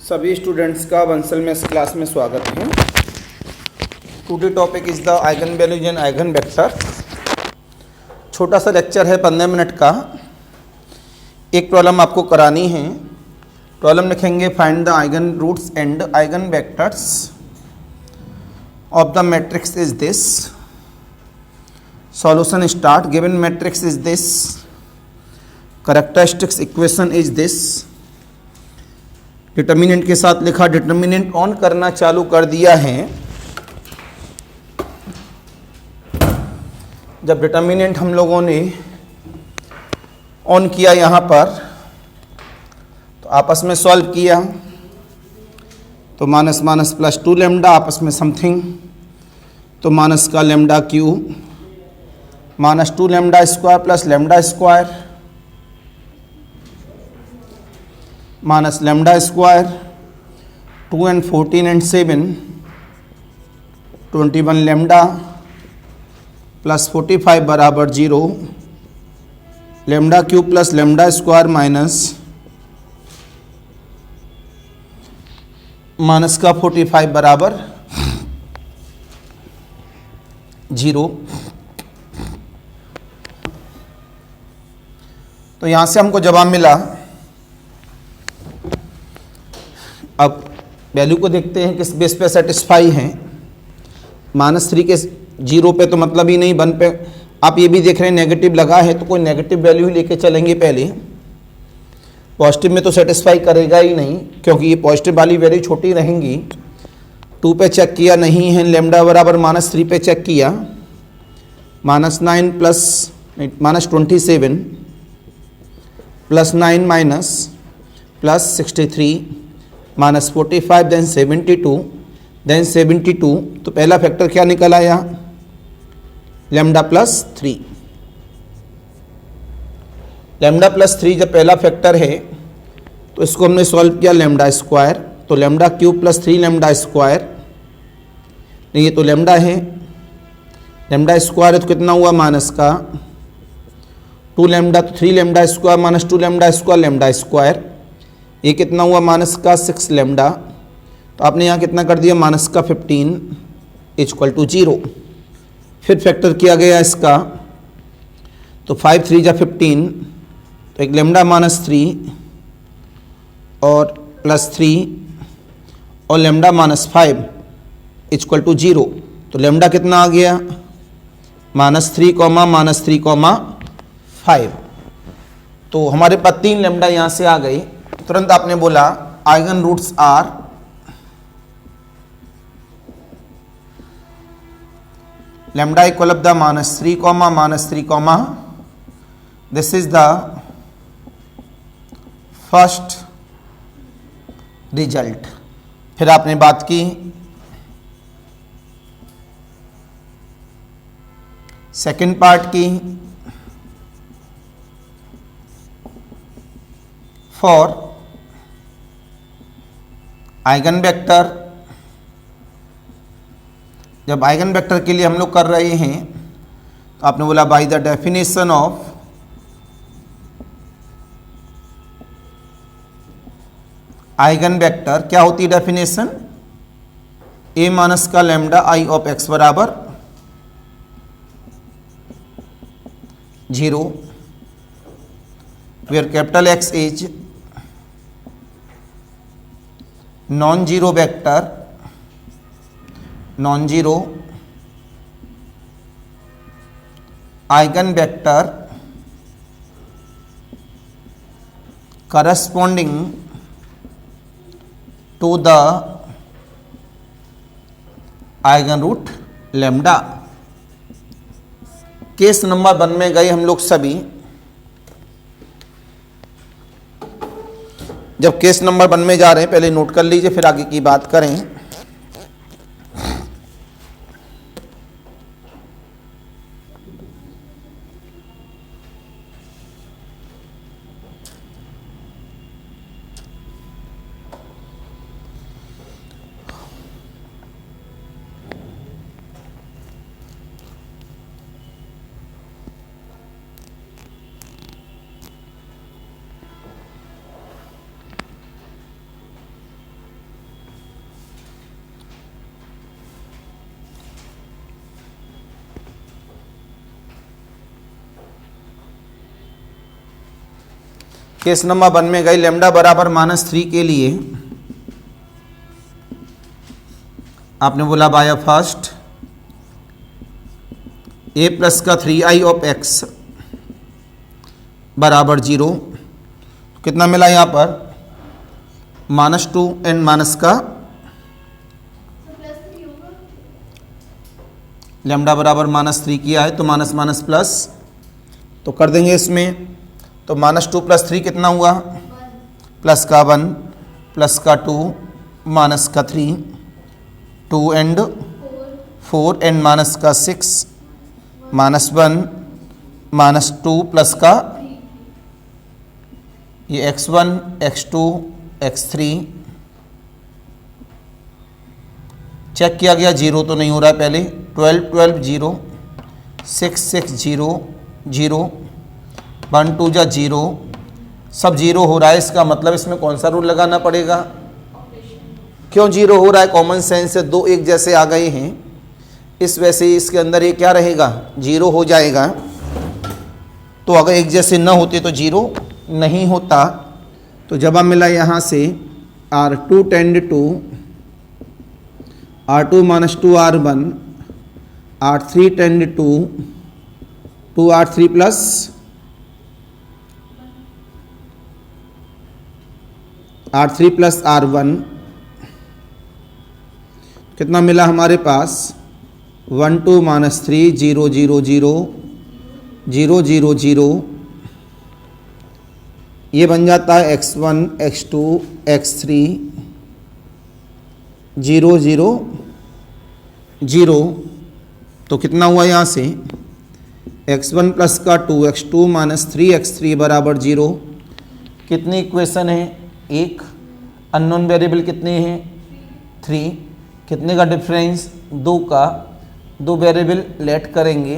सभी स्टूडेंट्स का बंसल में इस क्लास में स्वागत है। Today topic is the eigen values and eigen vector. छोटा सा लेक्चर है 15 मिनट का। एक प्रॉब्लम आपको करानी है। प्रॉब्लम लिखेंगे find the eigen roots and eigen vectors of the matrix is this. Solution start. Given matrix is this, characteristics equation is this. Determinant के साथ लिखा, डिटर्मिनेंट ऑन करना चालू कर दिया है। जब डिटर्मिनेंट हम लोगों ने ऑन किया यहाँ पर तो आपस में सॉल्व किया तो माइनस माइनस प्लस 2 लेमडा आपस में समथिंग, तो माइनस का lambda Q minus 2 lambda square plus lambda square minus lambda square 2 and 14 and 7 21 lambda plus 45 बराबर 0, lambda cube plus lambda square minus का 45 बराबर 0। तो यहाँ से हमको जवाब मिला। अब वैल्यू को देखते हैं किस बेस पे सेटिस्फाई हैं। -3 के 0 पे तो मतलब ही नहीं, 1 पे आप ये भी देख रहे हैं नेगेटिव लगा है तो कोई नेगेटिव वैल्यू ही लेके चलेंगे। पहले पॉजिटिव में तो सेटिस्फाई करेगा ही नहीं क्योंकि ये पॉजिटिव वाली वैल्यू छोटी रहेंगी। 2 पे चेक किया, नहीं है, लेमडा बराबर -3 पे चेक किया, -9 plus -27 plus 9 minus plus 63 minus 45 then 72 तो पहला फैक्टर क्या निकल आया, लेमडा प्लस 3। लेमडा प्लस 3 जब पहला फैक्टर है तो इसको हमने सॉल्व किया लेमडा स्क्वायर, तो lambda cube plus 3 lambda square, नहीं ये तो लेमडा है, लेमडा स्क्वायर है तो कितना हुआ माइनस का 2 लेमडा, तो 3 lambda square minus 2 lambda square lambda square, ये कितना हुआ माइनस का 6 लेमडा, तो आपने यहाँ कितना कर दिया माइनस का 15 इक्वल टू 0। फिर फैक्टर किया गया इसका तो 5 3 जा 15, तो एक लेमडा -3 और प्लस 3 और लेमडा -5 इक्वल टू 0। तो लेमडा कितना आ गया -3, तो हमारे पास 3 लेमडा यहाँ से आ गई। तुरंत आपने बोला eigen roots are lambda equal of the -3, this is the first result. फिर आपने बात की सेकंड पार्ट की, फॉर आइगन वेक्टर। जब आइगन वेक्टर के लिए हम लोग कर रहे हैं तो आपने बोला by the definition of eigen vector, क्या होती है डेफिनेशन, ए माइनस का लेमडा आई ऑफ एक्स बराबर 0, where capital x is non zero vector, non zero eigen vector corresponding to the eigen root lambda. Case number 1 में गए हम लोग सभी। जब केस नंबर 1 में जा रहे हैं पहले नोट कर लीजिए फिर आगे की बात करें। केस नंबर 1 में गई लैम्डा बराबर -3 के लिए आपने बोला बाय फर्स्ट a प्लस का 3i ऑफ x बराबर 0, कितना मिला यहाँ पर -2 एंड माइनस का लैम्डा बराबर -3 किया है तो माइनस माइनस प्लस, तो कर देंगे इसमें, तो -2 + 3 कितना हुआ, प्लस का 1 प्लस का 2 माइनस का 3 2 एंड 4 एंड माइनस का 6 -1 -2 प्लस का ये x1 x2 x3 चेक किया गया, 0 तो नहीं हो रहा है पहले, 12 12 0 6 6 0 0 1 2 जा 0, सब 0 हो रहा है। इसका मतलब इसमें कौन सा रूल लगाना पड़ेगा, क्यों 0 हो रहा है, कॉमन सेंस से 2 एक जैसे आ गए हैं, इस वजह से इसके अंदर ये क्या रहेगा 0 हो जाएगा। तो अगर एक जैसे न होते तो 0 नहीं होता। तो जवाब मिला यहाँ से R2 tend to R2 - 2 R1 R3 tend to 2 R3 plus R3 plus R1, कितना मिला हमारे पास 1 2 -3 0 0 0 0 0 0, ये बन जाता है x1 x2 x3 0 0 0, तो कितना हुआ यहाँ से x1 प्लस का 2 x2 - 3 x3 बराबर 0। कितनी इक्वेशन है, एक अननोन वेरिएबल कितने हैं 3, कितने का डिफरेंस 2 का, 2 वेरिएबल लेट करेंगे,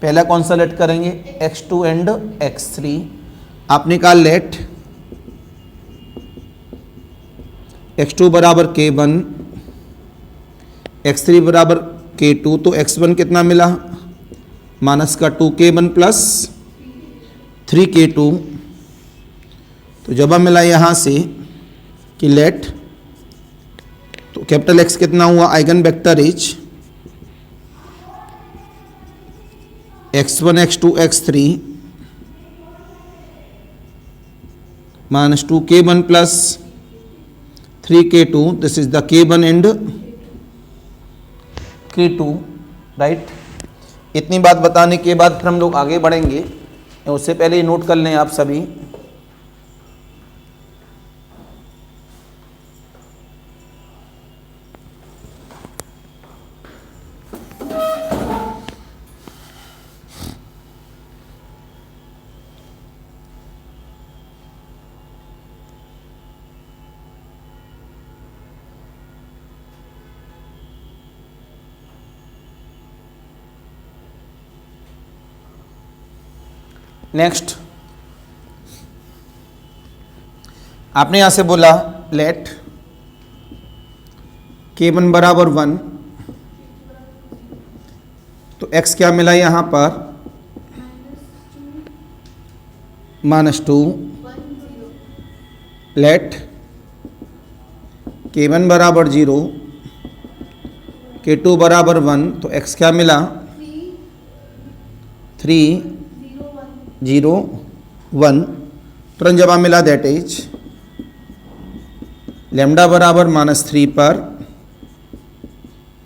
पहला कौन सा लेट करेंगे x2 एंड x3, आपने कहा लेट x2 बराबर k1 x3 बराबर k2, तो x1 कितना मिला माइनस का 2k1 प्लस 3k2, तो जवाब मिला यहाँ से कि लेट, तो कैपिटल X कितना हुआ, eigen vector is x1 x2 x3 -2k1 plus 3k2, this is the k1 and k2, right. इतनी बात बताने के बाद फिर हम लोग आगे बढ़ेंगे, उससे पहले नोट कर लें आप सभी। नेक्स्ट आपने यहां से बोला लेट k1 बराबर 1, तो x क्या मिला यहां पर -2, लेट k1 बराबर 0 k2 बराबर 1, तो x क्या मिला 3 0 1, तुरंत जवाब मिला दैट इज लैम्डा बराबर -3 पर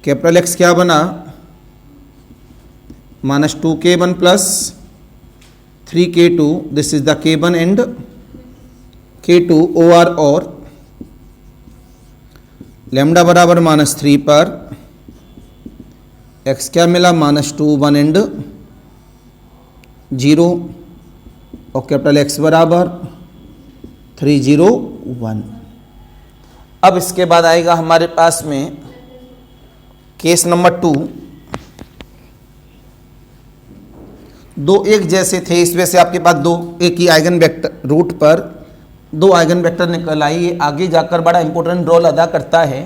कैपिटल X क्या बना -2k1 plus 3k2, this is the k1 and k2 OR और लैम्डा बराबर -3 पर x क्या मिला -2 1 एंड 0 और कैपिटल X बराबर 3 0 1। अब इसके बाद आएगा हमारे पास में केस नंबर 2, दो एक जैसे थे, इस वजह से आपके पास दो एक ही आइगन वेक्टर रूट पर 2 आइगन वेक्टर निकल आई। ये आगे जाकर बड़ा इंपॉर्टेंट रोल अदा करता है,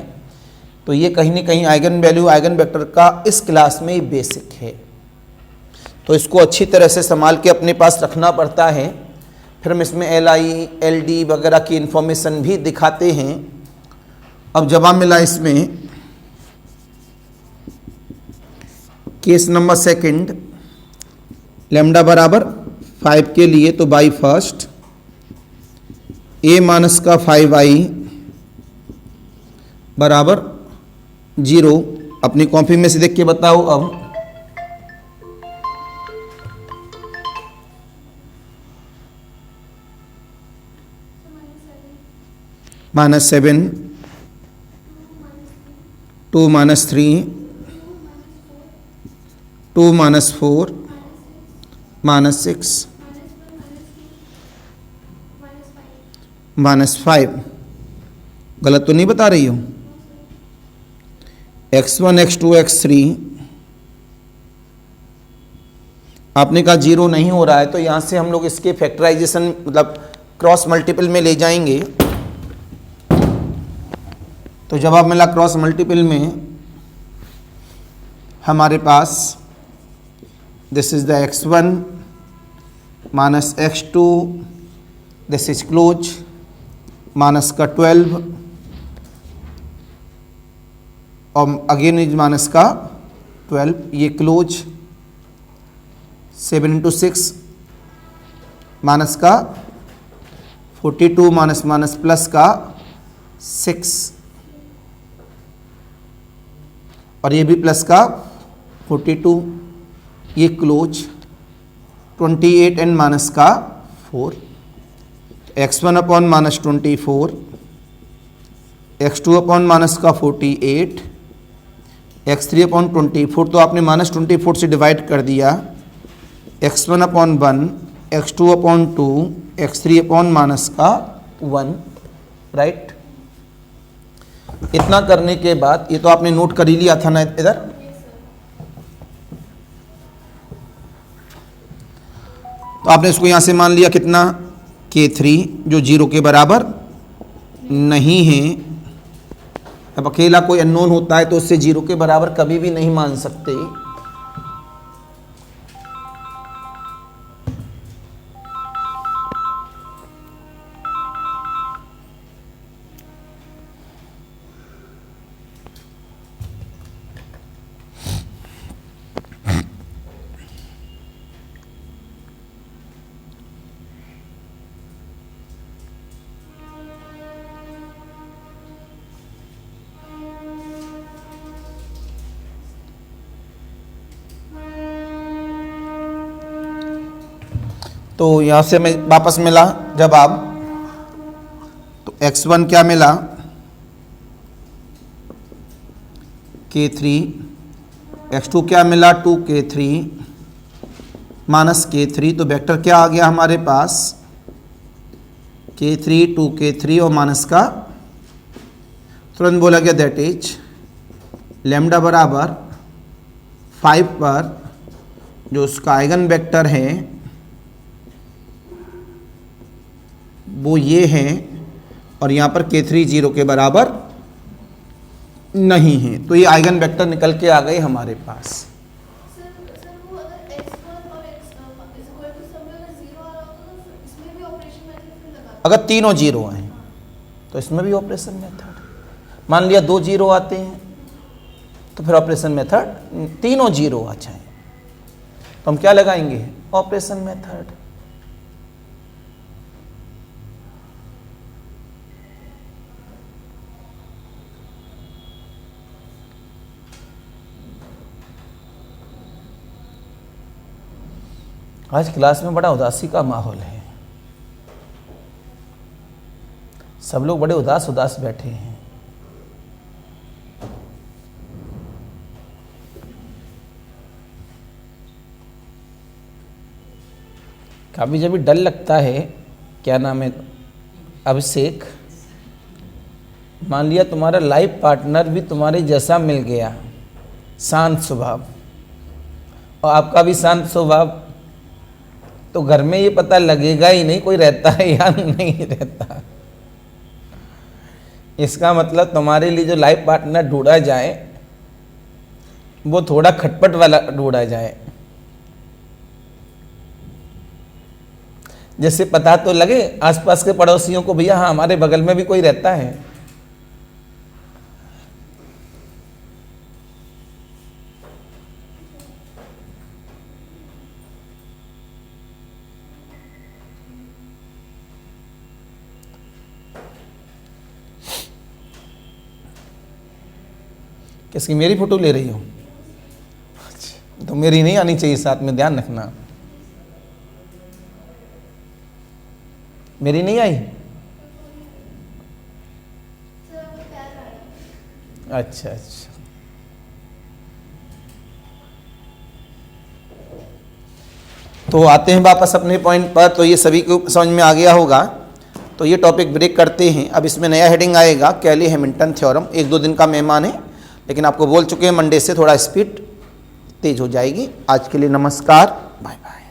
तो ये कहीं ना कहीं आइगन वैल्यू आइगन वेक्टर का इस क्लास में बेसिक है, तो इसको अच्छी तरह से संभाल के अपने पास रखना पड़ता है। फिर हम इसमें LI LD वगैरह की इंफॉर्मेशन भी दिखाते हैं। अब जवाब मिला इसमें केस नंबर सेकंड, लैम्डा बराबर 5 के लिए तो बाई फर्स्ट a माइनस का 5i बराबर 0। अपनी कॉपी में से देख के बताओ। अब -7 2 -3 2 -4 -6 -5। गलत तो नहीं बता रही हो? x1 x2 x3 आपने कहा 0 नहीं हो रहा है, तो यहां से हम लोग इसके फैक्टराइजेशन मतलब क्रॉस मल्टीपल में ले जाएंगे। तो जवाब मिला क्रॉस मल्टीपल में हमारे पास this is the x1 minus x2, this is close minus का 12 और अगेन इज माइनस का 12, ये क्लोज 7 × 6 माइनस का 42 माइनस माइनस प्लस का 6 और ये भी प्लस का 42, ये क्लोज 28 एंड माइनस का 4। x1 upon minus 24, x2 upon minus का 48, x3 अपॉन 24 तो आपने -24 से डिवाइड कर दिया। x1 upon 1, x2 upon 2, x3 upon minus का 1, राइट। इतना करने के बाद ये तो आपने नोट कर ही लिया था ना इधर। तो आपने इसको यहां से मान लिया कितना, K3 जो 0 के बराबर नहीं है। अब अकेला कोई अननोन होता है तो उससे 0 के बराबर कभी भी नहीं मान सकते। तो यहाँ से मैं वापस मिला जवाब, तो x1 क्या मिला K3, x2 क्या मिला 2K3 माइनस K3, तो वेक्टर क्या आ गया हमारे पास K3 2K3 और माइनस का तुरंत बोला गया दैट इज लैम्डा बराबर 5 पर जो उसका आइगन वेक्टर है वो ये है और यहाँ पर K3 0 के बराबर नहीं है, तो ये आइगन वेक्टर निकल के आ गए हमारे पास। सर वो अगर x1 और x is equal to some में अगर 0 आ रहा होता तो इसमें भी ऑपरेशन मेथड फिर लगा। अगर तीनों 0 हैं तो इसमें भी ऑपरेशन मेथड। मान लिया 2 0 आते हैं तो फिर ऑपरेशन मेथड तीनों 0 आ जाए तो हम क्या लगाएंगे, ऑपरेशन मेथड। आज क्लास में बड़ा उदासी का माहौल है, सब लोग बड़े उदास उदास बैठे हैं। कभी जब भी डर लगता है, क्या नाम है अभिषेक, मान लिया तुम्हारा लाइफ पार्टनर भी तुम्हारे जैसा मिल गया, शांत स्वभाव, और आपका भी शांत स्वभाव, तो घर में ये पता लगेगा ही नहीं कोई रहता है या नहीं रहता। इसका मतलब तुम्हारे लिए जो लाइफ पार्टनर ढूंढा जाए वो थोड़ा खटपट वाला ढूंढा जाए। जैसे पता तो लगे आसपास के पड़ोसियों को, भैया हाँ हमारे बगल में भी कोई रहता है। किसकी, मेरी फोटो ले रही हो? अच्छा, तो मेरी नहीं आनी चाहिए साथ में, ध्यान रखना। मेरी नहीं आई? सर आपका पैर आ रहा है। अच्छा अच्छा, तो आते हैं वापस अपने पॉइंट पर। तो ये सभी को समझ में आ गया होगा। तो ये टॉपिक ब्रेक करते हैं। अब इसमें नया हेडिंग आएगा, कैली हैमिल्टन थ्योरम। 1-2 दिन का मेहमान है, लेकिन आपको बोल चुके हैं मंडे से थोड़ा स्पीड तेज हो जाएगी। आज के लिए नमस्कार, बाय बाय।